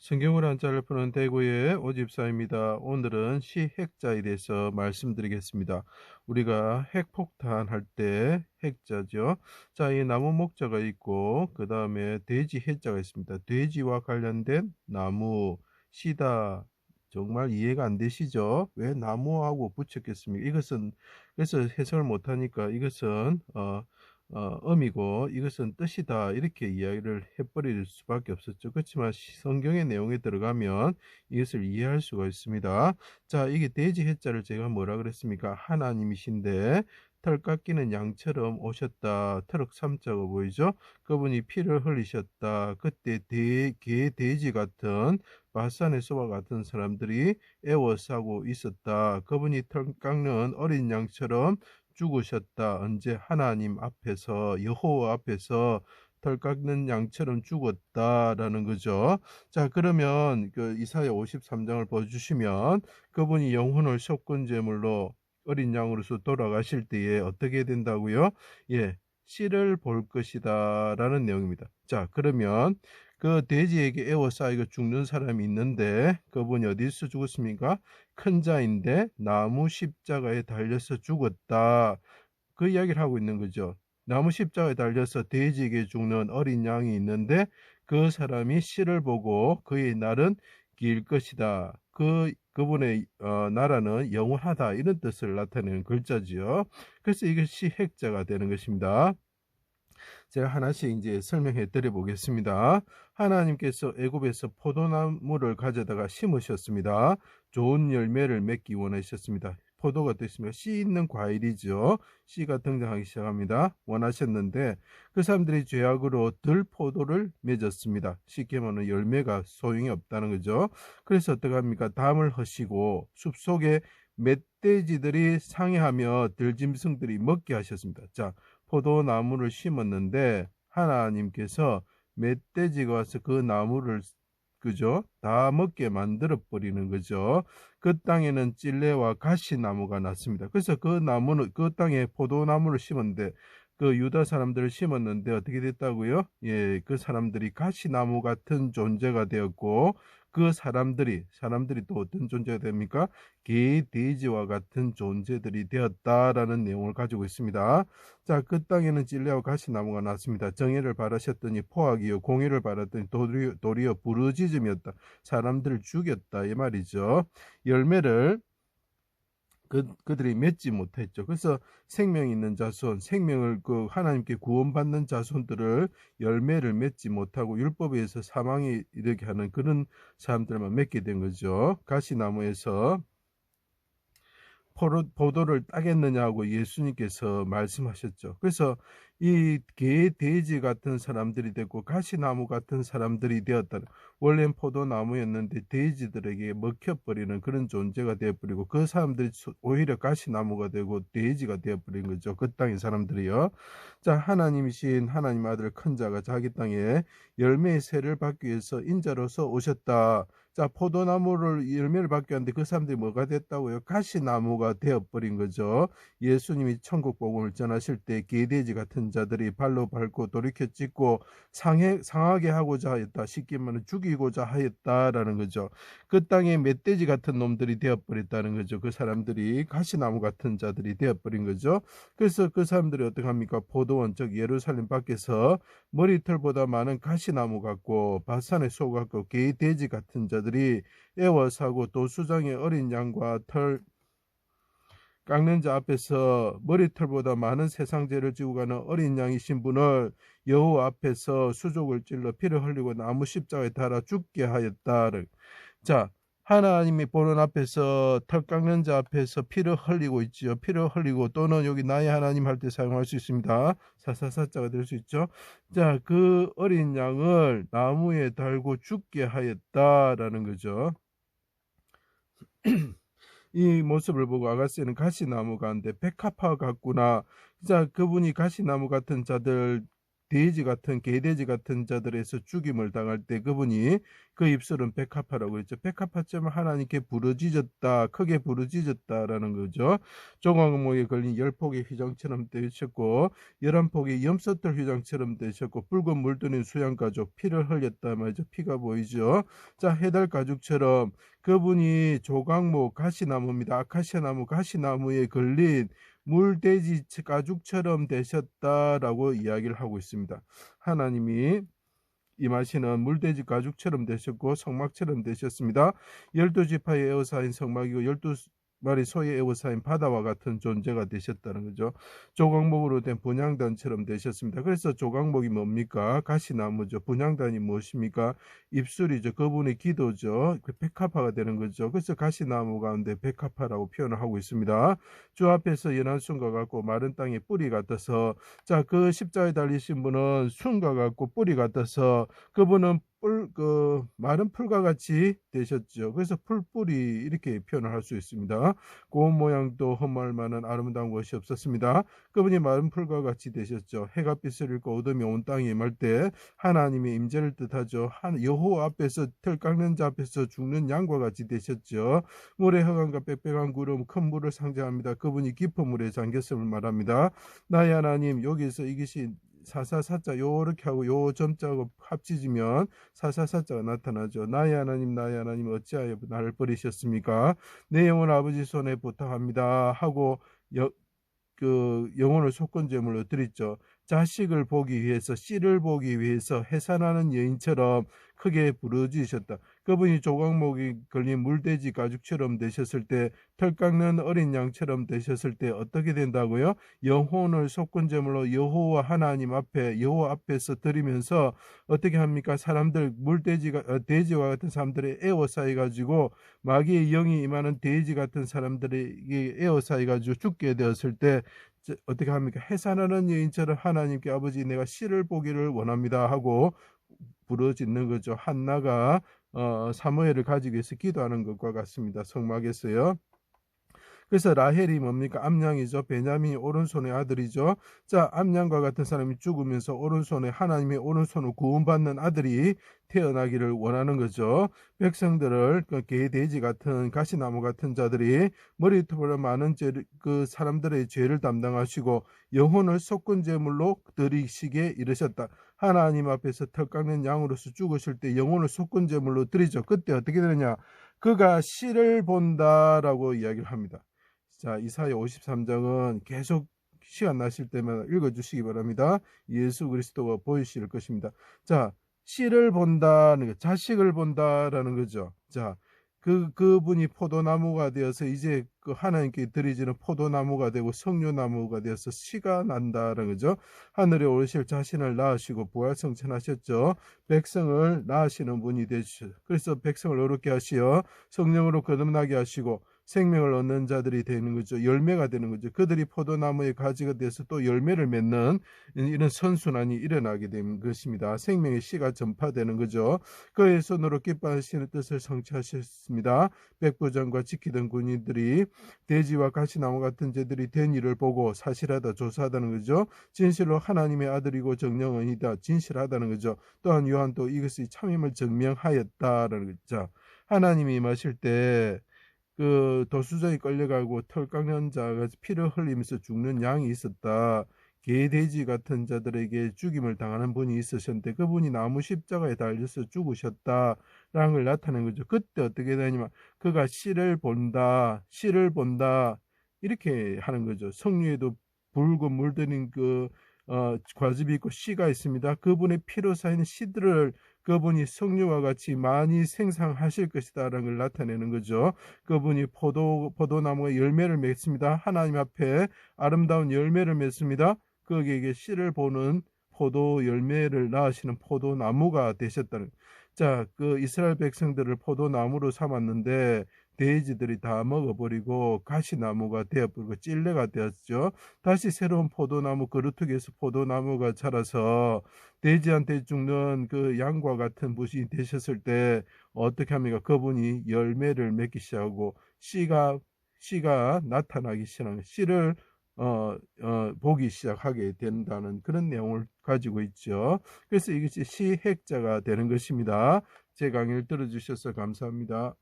성경을 한자를 푸는 대구의 오집사입니다. 오늘은 시핵자에 대해서 말씀드리겠습니다. 우리가 핵폭탄 할 때 핵자죠. 자, 이 나무 목자가 있고 그 다음에 돼지 해자가 있습니다. 돼지와 관련된 나무 시다. 정말 이해가 안 되시죠? 왜 나무하고 붙였겠습니까? 이것은 그래서 해석을 못하니까 이것은 음이고 이것은 뜻이다 이렇게 이야기를 해버릴 수밖에 없었죠. 그렇지만 성경의 내용에 들어가면 이것을 이해할 수가 있습니다. 자, 이게 돼지 해자를 제가 뭐라 그랬습니까? 하나님이신데 털 깎이는 양처럼 오셨다. 트럭 3자가 보이죠? 그분이 피를 흘리셨다. 그때 개 돼지 같은 바산의 소와 같은 사람들이 애워싸고 있었다. 그분이 털 깎는 어린 양처럼 죽으셨다. 언제? 하나님 앞에서, 여호와 앞에서 털 깎는 양처럼 죽었다라는 거죠. 자, 그러면 그 이사야 53장을 보여주시면 그분이 영혼을 속건 제물로 어린 양으로서 돌아가실 때에 어떻게 된다고요? 예, 씨를 볼 것이다라는 내용입니다. 자, 그러면 그 돼지에게 에워싸이고 죽는 사람이 있는데 그분이 어디서 죽었습니까? 큰 자인데 나무 십자가에 달려서 죽었다. 그 이야기를 하고 있는 거죠. 나무 십자가에 달려서 돼지에게 죽는 어린 양이 있는데 그 사람이 씨를 보고 그의 날은 길 것이다. 그분의 나라는 영원하다. 이런 뜻을 나타내는 글자지요. 그래서 이것이 핵자가 되는 것입니다. 제가 하나씩 이제 설명해 드려 보겠습니다. 하나님께서 애굽에서 포도나무를 가져다가 심으셨습니다. 좋은 열매를 맺기 원하셨습니다. 포도가 또 있습니다. 씨 있는 과일이죠. 씨가 등장하기 시작합니다. 원하셨는데 그 사람들이 죄악으로 들포도를 맺었습니다. 쉽게 말하면 열매가 소용이 없다는 거죠. 그래서 어떻게 합니까? 담을 허시고 숲속에 멧돼지들이 상해하며 들짐승들이 먹게 하셨습니다. 자, 포도나무를 심었는데 하나님께서 멧돼지가 와서 그 나무를 그죠? 다 먹게 만들어 버리는 거죠. 그 땅에는 찔레와 가시나무가 났습니다. 그래서 그 나무는 그 땅에 포도나무를 심었는데 그 유다 사람들을 심었는데 어떻게 됐다고요? 예, 그 사람들이 가시나무 같은 존재가 되었고 그 사람들이 또 어떤 존재가 됩니까? 개, 돼지와 같은 존재들이 되었다라는 내용을 가지고 있습니다. 자, 그 땅에는 찔레와 가시나무가 났습니다. 정의를 바라셨더니 포악이요, 공의를 바랐더니 도리어 부르짖음이었다. 사람들을 죽였다 이 말이죠. 열매를 그들이 맺지 못했죠. 그래서 생명 있는 자손, 생명을 그 하나님께 구원받는 자손들을 열매를 맺지 못하고 율법에 의해서 사망에 이르게 하는 그런 사람들만 맺게 된 거죠. 가시나무에서 포도를 따겠느냐고 예수님께서 말씀하셨죠. 그래서 이 개, 돼지 같은 사람들이 됐고 가시나무 같은 사람들이 되었다는, 원래는 포도나무였는데 돼지들에게 먹혀버리는 그런 존재가 되어버리고 그 사람들이 오히려 가시나무가 되고 돼지가 되어버린 거죠. 그 땅의 사람들이요. 자, 하나님이신 하나님 아들 큰 자가 자기 땅에 열매의 세를 받기 위해서 인자로서 오셨다. 자, 포도나무를 열매를 받게 하는데 그 사람들이 뭐가 됐다고요? 가시나무가 되어버린 거죠. 예수님이 천국 복음을 전하실 때 개돼지 같은 자들이 발로 밟고 돌이켜 찍고 상하게 하고자 하였다. 쉽게 말하면 죽이고자 하였다라는 거죠. 그 땅에 멧돼지 같은 놈들이 되어버렸다는 거죠. 그 사람들이 가시나무 같은 자들이 되어버린 거죠. 그래서 그 사람들이 어떻게 합니까? 포도원 즉 예루살렘 밖에서 머리털보다 많은 가시나무 같고 바산의 소 같고 개돼지 같은 자들이 애워사고 도수장의 어린 양과 털 깎는 자 앞에서 머리털보다 많은 세상죄를 지고 가는 어린 양이신 분을 여호와 앞에서 수족을 찔러 피를 흘리고 나무 십자가에 달아 죽게 하였다. 자, 하나님이 보는 앞에서 털 깎는 자 앞에서 피를 흘리고 있지요. 피를 흘리고 또는 여기 나의 하나님 할 때 사용할 수 있습니다. 사사사자가 될 수 있죠. 자, 그 어린 양을 나무에 달고 죽게 하였다라는 거죠. 이 모습을 보고 아가씨는 가시나무 가운데 백합화 같구나. 자, 그분이 가시나무 같은 자들 돼지 같은 개돼지 같은 자들에서 죽임을 당할 때 그분이 그 입술은 백합화라고 했죠. 백합화점을 하나님께 부르짖었다, 크게 부르짖었다라는 거죠. 조각목에 걸린 10폭의 휘장처럼 되셨고 11폭의 염소털 휘장처럼 되셨고 붉은 물들인 수양가죽 피를 흘렸다 말이죠. 피가 보이죠. 자, 해달 가죽처럼 그분이 조각목 가시나무입니다. 아카시아 나무 가시나무에 걸린 물돼지 가죽처럼 되셨다라고 이야기를 하고 있습니다. 하나님이 임하시는 물돼지 가죽처럼 되셨고 성막처럼 되셨습니다. 12지파의 에워싸인 성막이고 12마리 소의 에워싸인 바다와 같은 존재가 되셨다는 거죠. 조각목으로 된 분향단처럼 되셨습니다. 그래서 조각목이 뭡니까? 가시나무죠. 분향단이 무엇입니까? 입술이죠. 그분의 기도죠. 백합화가 되는 거죠. 그래서 가시나무 가운데 백합화라고 표현을 하고 있습니다. 주 앞에서 연한 순과 같고 마른 땅에 뿌리 같아서, 자, 그 십자가에 달리신 분은 순과 같고 뿌리 같아서 그분은 마른 풀과 같이 되셨죠. 그래서 풀뿌리 이렇게 표현을 할 수 있습니다. 고운 모양도 험할 만한 아름다운 것이 없었습니다. 그분이 마른 풀과 같이 되셨죠. 해가 빛을 잃고 어둠이 온 땅에 임할 때 하나님의 임재를 뜻하죠. 여호와 앞에서 털 깎는 자 앞에서 죽는 양과 같이 되셨죠. 물의 허강과 빽빽한 구름 큰 물을 상징합니다. 그분이 깊은 물에 잠겼음을 말합니다. 나의 하나님, 여기서 이것이 사사사자 요렇게 하고 요 점자하고 합치지면 사사사자가 나타나죠. 나의 하나님 어찌하여 나를 버리셨습니까? 내 영혼 아버지 손에 부탁합니다 하고 영혼을 속건 제물로 드렸죠. 자식을 보기 위해서, 씨를 보기 위해서 해산하는 여인처럼 크게 부르짖으셨다. 그분이 조각목이 걸린 물돼지 가죽처럼 되셨을 때, 털 깎는 어린 양처럼 되셨을 때 어떻게 된다고요? 영혼을 속건 제물로 여호와 하나님 앞에, 여호와 앞에서 드리면서 어떻게 합니까? 사람들, 돼지와 같은 사람들의 에워싸여 가지고 마귀의 영이 임하는 돼지 같은 사람들에게 에워싸여 가지고 죽게 되었을 때 어떻게 합니까? 해산하는 여인처럼 하나님께 아버지 내가 씨를 보기를 원합니다 하고 부르짖는 거죠. 한나가 사무엘을 가지기 위해서 기도하는 것과 같습니다. 성막에서요. 그래서 라헬이 뭡니까? 암양이죠. 베냐민이 오른손의 아들이죠. 자, 암양과 같은 사람이 죽으면서 오른손에 하나님의 오른손으로 구원받는 아들이 태어나기를 원하는 거죠. 백성들을 개 돼지 같은 가시나무 같은 자들이 머리털보다 많은 그 사람들의 죄를 담당하시고 영혼을 속건 제물로 드리시게 이르셨다. 하나님 앞에서 털 깎는 양으로서 죽으실 때 영혼을 속건 제물로 드리죠. 그때 어떻게 되느냐? 그가 씨를 본다라고 이야기를 합니다. 자, 이사야 53장은 계속 시간 나실 때마다 읽어주시기 바랍니다. 예수 그리스도가 보이실 것입니다. 자, 씨를 본다는 거, 자식을 본다라는 거죠. 자, 그분이 포도나무가 되어서 이제 그 하나님께 드리지는 포도나무가 되고 석류나무가 되어서 씨가 난다는 거죠. 하늘에 오르실 자신을 낳으시고 부활성천하셨죠. 백성을 낳으시는 분이 되시죠. 그래서 백성을 어렵게 하시어 성령으로 거듭나게 하시고 생명을 얻는 자들이 되는 거죠. 열매가 되는 거죠. 그들이 포도나무의 가지가 돼서 또 열매를 맺는 이런 선순환이 일어나게 되는 것입니다. 생명의 씨가 전파되는 거죠. 그의 손으로 기뻐하시는 뜻을 성취하셨습니다. 백부장과 지키던 군인들이 돼지와 가시나무 같은 죄들이 된 일을 보고 사실하다 조사하다는 거죠. 진실로 하나님의 아들이고 정령은이다. 진실하다는 거죠. 또한 요한도 이것이 참임을 증명하였다라는 거죠. 하나님이 임하실 때 그 도수장에 끌려가고 털 깎는 자가 피를 흘리면서 죽는 양이 있었다. 개 돼지 같은 자들에게 죽임을 당하는 분이 있으셨는데 그분이 나무 십자가에 달려서 죽으셨다라는 걸 나타낸 거죠. 그때 어떻게 되냐면 그가 씨를 본다 이렇게 하는 거죠. 성류에도 붉은 물들인 과즙이 있고 씨가 있습니다. 그분의 피로 쌓이는 씨들을 그분이 석류와 같이 많이 생산하실 것이다라는 걸 나타내는 거죠. 그분이 포도나무의 열매를 맺습니다. 하나님 앞에 아름다운 열매를 맺습니다. 그에게 씨를 보는 포도 열매를 낳으시는 포도나무가 되셨다는. 자, 그 이스라엘 백성들을 포도나무로 삼았는데 돼지들이 다 먹어버리고 가시나무가 되어버리고 찔레가 되었죠. 다시 새로운 포도나무 그루터기에서 포도나무가 자라서 돼지한테 죽는 그 양과 같은 분이 되셨을 때 어떻게 합니까? 그분이 열매를 맺기 시작하고 씨가 나타나기 시작하는 씨를 보기 시작하게 된다는 그런 내용을 가지고 있죠. 그래서 이것이 시핵자가 되는 것입니다. 제 강의를 들어주셔서 감사합니다.